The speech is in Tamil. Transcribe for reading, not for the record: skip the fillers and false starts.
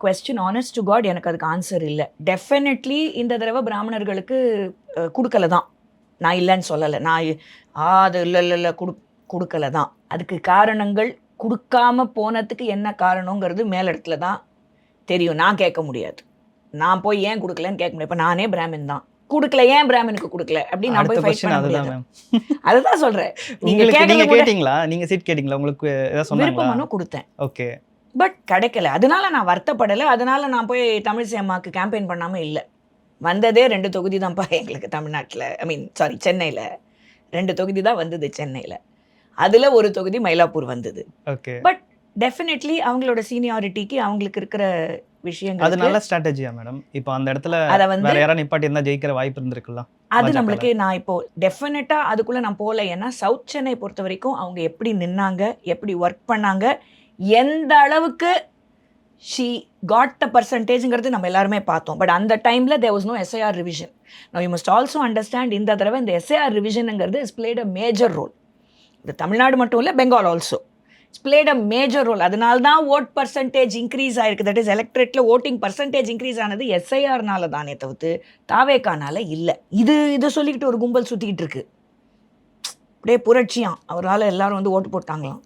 கொஸ்டின் ஆனஸ்ட் டு காட் எனக்கு அதுக்கு ஆன்சர் இல்லை. டெஃபினெட்லி இந்த தடவை பிராமணர்களுக்கு கொடுக்கல தான். நான் இல்லைன்னு சொல்லலை. நான் அது இல்லை கொடுக்கல தான். அதுக்கு காரணங்கள் கொடுக்காம போனதுக்கு என்ன காரணங்கிறது மேலிடத்துல தான் தெரியும். நான் கேட்க முடியாது. நான் போய் ஏன் கொடுக்கலன்னு கேட்க முடியாது. இப்போ நானே பிராமின் தான், கொடுக்கல, ஏன் பிராமினுக்கு கொடுக்கல அப்படின்னு நான் போய் ஃபைட் பண்ண முடியாது. அதுதான் சொல்றேன். நீங்க கேட்டீங்களா? நீங்க சீட் கேட்டீங்களா? உங்களுக்கு ஏதாவது சொன்னாங்களா? விருப்ப மனு கொடுத்தேன். ஓகே. பட் கிடைக்கல. அதனால நான் வருத்தப்படலை. அதனால நான் போய் தமிழிசை அம்மாவுக்கு கேம்பெயின் பண்ணாமல் இல்லை. வந்ததே 2 தொகுதி தான்ப்பா எங்களுக்கு தமிழ்நாட்டில். சென்னையில் 2 தொகுதி தான் வந்தது சென்னையில். அதில் ஒரு தொகுதி மயிலாப்பூர் வந்தது. ஓகே. பட் டெஃபினெட்லி அவங்களோட சீனியாரிட்டிக்கு அவங்களுக்கு இருக்கிற விஷயங்கள் அது நல்ல ஸ்ட்ராட்டஜியா மேடம்? இப்போ அந்த இடத்துல வேற யாரா நிப்பாட்டி இருந்தா ஜெயிக்கிற வாய்ப்பு இருந்திருக்கலாம். அது நம்மளுக்கு நான் இப்போ டெஃபினட்டா அதுக்குள்ள நான் போகல. ஏன்னா சவுத் சென்னை பொறுத்த வரைக்கும் அவங்க எப்படி நின்னாங்க, எப்படி ஒர்க் பண்ணாங்க, எந்த அளவுக்கு ஷீ காட் த பர்சன்டேஜ்ங்கிறது நம்ம எல்லாருமே பார்த்தோம். பட் அந்த டைமில் there was no SIR revision. Now you must also understand, இந்த தடவை இந்த எஸ்ஐஆர் ரிவிஷனுங்கிறது is played a major role. இது தமிழ்நாடு மட்டும் இல்லை, Bengal also it's played a major role. அதனால தான் ஓட் பர்சன்டேஜ் இன்க்ரீஸ் ஆயிருக்கு. தட் இஸ் எலக்ட்ரேட்டில் ஓட்டிங் பர்சன்டேஜ் இன்க்ரீஸ் ஆனது எஸ்ஐஆர்னால தானே தவிர்த்து தாவேக்கானால இல்லை. இது சொல்லிக்கிட்டு ஒரு கும்பல் சுற்றிக்கிட்டு இருக்கு. அப்படியே புரட்சியாம், அவரால் எல்லாரும் வந்து ஓட்டு போட்டாங்களாம்.